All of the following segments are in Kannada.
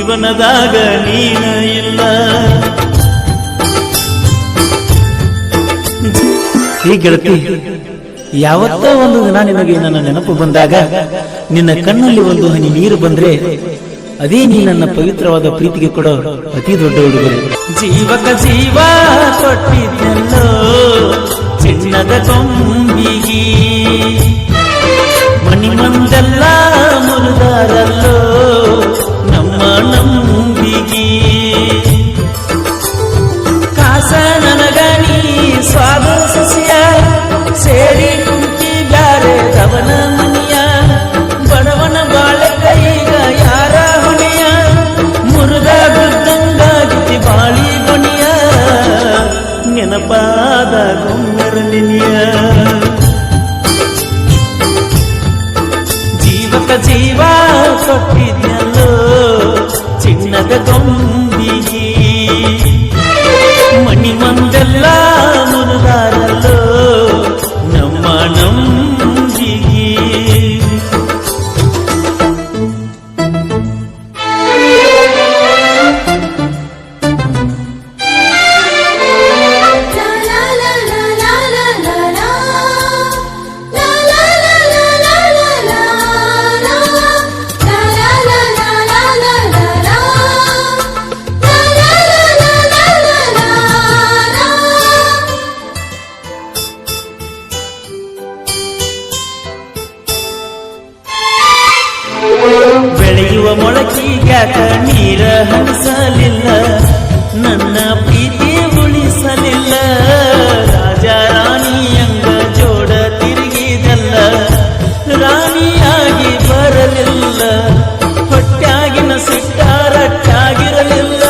ಜೀವನದಾಗ ನೀನ ಇಲ್ಲ. ಈ ಗೆಳತಿ, ಯಾವತ್ತೋ ಒಂದು ದಿನ ನಿನಗೆ ನನ್ನ ನೆನಪು ಬಂದಾಗ ನಿನ್ನ ಕಣ್ಣಲ್ಲಿ ಒಂದು ಹನಿ ನೀರು ಬಂದ್ರೆ ಅದೇ ನೀ ನನ್ನ ಪವಿತ್ರವಾದ ಪ್ರೀತಿಗೆ ಕೊಡೋ ಅತಿ ದೊಡ್ಡ ಉಡುಗೊರೆ. ಜೀವಕ ಜೀವ ಕೊಟ್ಟಿದ್ದೆಲ್ಲೋ ಚಿನ್ನದ ಕೊಂಬಿಗಿ, ಮಣಿಮಂದೆಲ್ಲ ಮುರುದಾರಲ್ಲೋ ನಮ್ಮ ನಂಬಿಗಿ. ಕಾಸ ನನಗಣಿ ಸ್ವಾದ ಸಸ್ಯ ಸೇರಿ ಕುಂತಿ ಬ್ಯಾರೆ ರವನ ಮನಿಯ, ಬಡವನ ಬಾಳೆ ಕೈಗ ಯಾರ ಹೊಣೆಯ, ಮುರುದ ಗುದ್ದಂಗಾಗಿತಿ ಬಾಳಿ ಗೊಣಿಯ, ನೆನಪಾದ ಗೊಂಗರನಿಯ. ಜೀವಕ ಜೀವ ಕೊಟ್ಟಿದ್ಯಲ್ಲೋ ಚಿನ್ನದ ಗೊಂಬಿಗಿ, ಮಣಿಮಂದೆಲ್ಲ ಮುರುದಾರಲ್ಲೋ ನಮ್ಮ ನಂಬಿಗಿ. ಬೆಳೆಯುವ ಮೊಳಕಿಗ್ಯಾಕ ನೀರ ಹರಿಸಲಿಲ್ಲ, ನನ್ನ ಪ್ರೀತಿ ಉಳಿಸಲಿಲ್ಲ. ರಾಜ ರಾಣಿಯಂಗ ಜೋಡ ತಿರುಗಿದಲ್ಲ, ರಾಣಿಯಾಗಿ ಬರಲಿಲ್ಲ. ಹೊಟ್ಟಾಗಿನ ಸಿಟ್ಟಾರಟ್ಟಾಗಿರಲಿಲ್ಲ,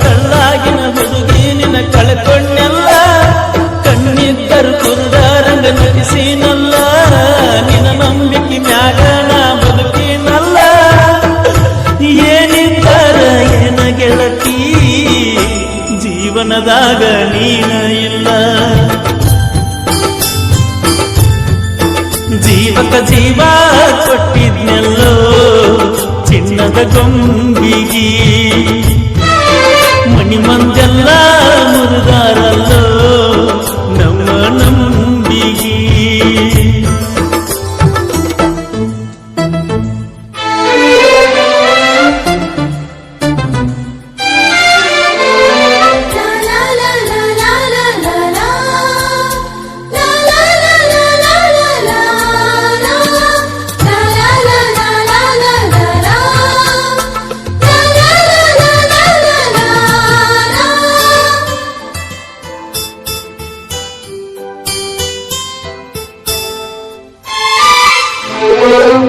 ಕಳ್ಳಾಗಿನ ಹುಡುಗಿ ನಿನ್ನ ಕಳ್ಕೊಂಡೆಲ್ಲ. ಕಣ್ಣಿದ್ದರು ಕುರುಡರಂಗ ನಟಿಸಿನಲ್ಲ, ನಿನ್ನ ನಂಬಿಕೆ ಮ್ಯಾಗ ನಾ ಬದುಕಿನಲ್ಲ. ಏನಿದ್ದಾರ ಏನ ಗೆಳತಿ, ಜೀವನದಾಗ ನೀನ ಇಲ್ಲ. ಜೀವಕ ಜೀವ ಕೊಟ್ಟಿದ್ನೆಲ್ಲೋ ಚಿನ್ನದ ಗೊಂಬಿಗಿ, ಮಣಿಮಂದೆಲ್ಲ ಮುರುದಾರಲ್ಲೋ ನಮ್ಮ ನಂಬಿಗಿ.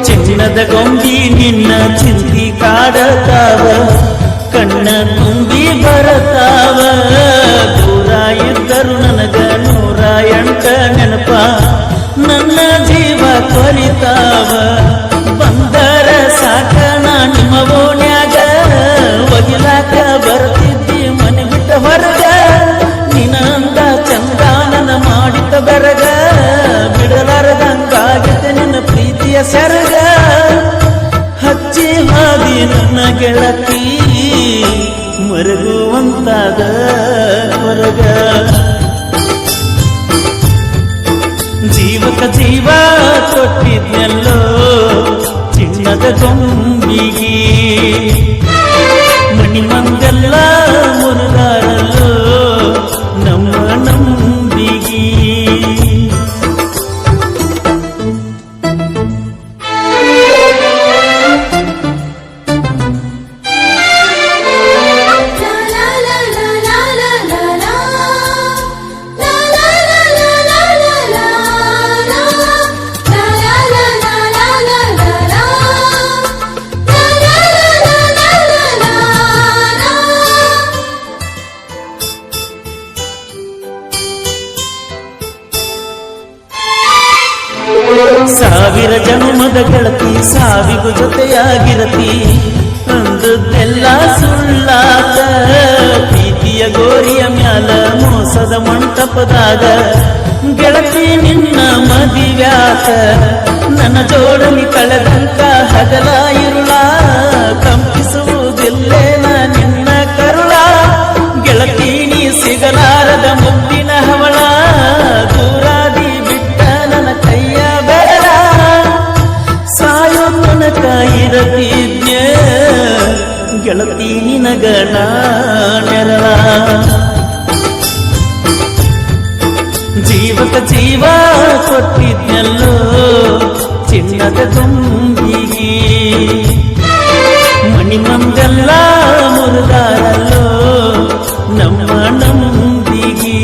ಚಿನ್ನದ ಗೊಂಬಿ ನಿನ್ನ ಚಿಂತಿ ಕಾಡತಾವ, ಕಣ್ಣ ತುಂಬಿ ಬರತಾವ. ದೂರ ಇದ್ದರು ನನಗ 108 ನೆನಪ, ನನ್ನ ಜೀವ ಕೊರಿತಾವ. ಬಂದರ ಸಾಕ ನಾ ನಿಮ್ಮ ಓಣ್ಯಾಗ, ಒಗಿಲಾಕ ಬರ್ತಿದ್ದಿ ಮನೆ ಬಿಟ್ಟ ಹೊರಗ. ನಿನ್ನಂದ ಚಂದ ನನ್ನ ಮಾಡಿತ ಬೆರಗ, ಬಿಡಲಾರದಂಗಾಗಿದೆ ನಿನ್ನ ಪ್ರೀತಿಯ ಸೆರಗ. ಹಚ್ಚಿ ಹಾದಿ ನನ್ನ ಗೆಳತಿ, ಮರಗುವಂತಾದ ಹೊರಗ. ಜೀವಕ ಜೀವ ಕೊಟ್ಟಿದ್ನೆಲ್ಲೋ ಚಿನ್ನದ ಗೊಂಬಿಗಿ, ಮಣಿಮಂದೆಲ್ಲ ಮುರುದಾರಲ್ಲೋ ನಮ್ಮ ನಂಬಿಗಿ. ಸಾವಿರ ಜನ್ಮದ ಗೆಳತಿ, ಸಾವಿಗೂ ಜೊತೆಯಾಗಿರತಿ. ಅಂದದ್ದೆಲ್ಲ ಸುಳ್ಳಾದ, ಪ್ರೀತಿಯ ಗೋರಿಯ ಮ್ಯಾಲ ಮೋಸದ ಮಂಟಪದಾಗ. ಗೆಳತಿ ನಿನ್ನ ಮದಿವ್ಯಾಕ, ನನ್ನ ಜೋಡನಿ ಕಳೆದಂಕ ಹಗಲ ಇರುಳ ಕಂಪಿಸುವುದಿಲ್ಲ. ನಿನಗ ನಾನೆರಳ ಜೀವಕ ಜೀವ ಕೊಟ್ಟಿದ್ನಲ್ಲೋ ಚಿನ್ನದ ಗೊಂಬಿಗೆ ಮಣಿ ಮಂದೆಲ್ಲ ಮುರುಗಾರಲ್ಲೋ ನಮ್ಮ ನಂಬಿಗೆ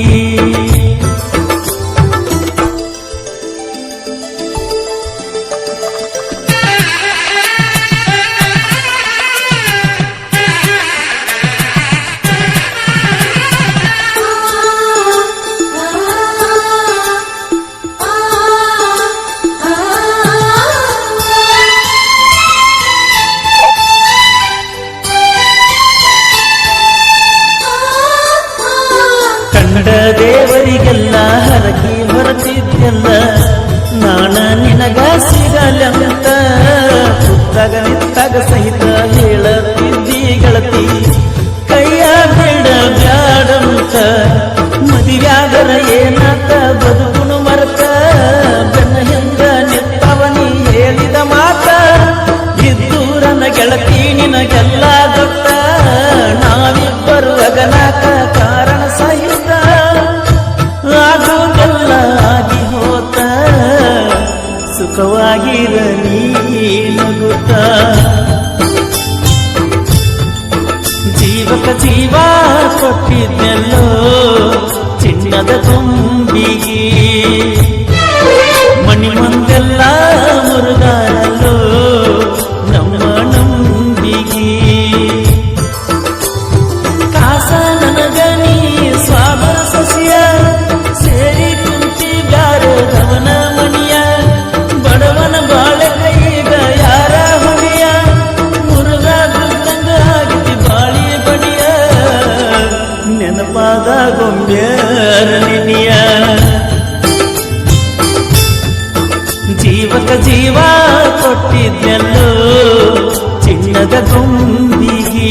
ದೇವರಿಗೆಲ್ಲ ಹರಕಿ ಹೊರತಿದ್ದೆಲ್ಲ ನಾನ ನಿನಗ ಸಿಗಲಂತ ಪುಸ್ತಕ ನಿತ್ತಾಗ ಸಹಿತ ಹೇಳತಿದ್ದಿ ಗೆಳತಿ ಕೈಯ ಬೇಡ ಬ್ಯಾಡಂತ ಮದುವ್ಯಾಗರ ಏನಾತ ಬದುಕುನು ಮರತ ಬೆನ್ನ ಹಿಂದ ನಿತ್ತವನಿ ಹೇಳಿದ ಮಾತ ಇದ್ದೂರನ ಗೆಳತಿ ನಿನಗೆಲ್ಲ ಗೊತ್ತ ನಾವಿಬ್ಬರು ಅಗನಾಕ ಕಾರಣ ಸಹಿತ ಆಗೋದೆಲ್ಲ ಆಗಿ ಹೋತ ಸುಖವಾಗಿರ ನೀನಗುತ್ತ ಜೀವಕ ಜೀವ ಕೊಟ್ಟಿದ್ದೆಲ್ಲೋ ಚಿನ್ನದ ಗೊಂಬಿಗೆ ಮಣಿ ಮಂದೆಲ್ಲ ಮುರುಗಾರಲ್ಲೋ ನಮ್ಮ ನಂಬಿಗೆ ಕಾಸ ನನಗ ನೀ ಸ್ವಾಮರ ಸಸಿಯ ಸೇರಿ ಕುಂತಿ ಬ್ಯಾರದವನ ಮಣಿಯ ಬಡವನ ಬಾಳೆ ಕೈಗ ಯಾರ ಹೊಣೆಯ ಮುರುಗ ಬಿದ್ದಂಗ ಆಗಿತಿ ಬಾಳಿ ಬಡಿಯ ನೆನಪಾದ ಗೊಂಬ್ಯಾರ ನಿನಿಯ ಜೀವಕ ಜೀವ ಕೊಟ್ಟಿದ್ದೆಲ್ಲೋ ಚಿನ್ನದ ಗೊಂಬಿಗೆ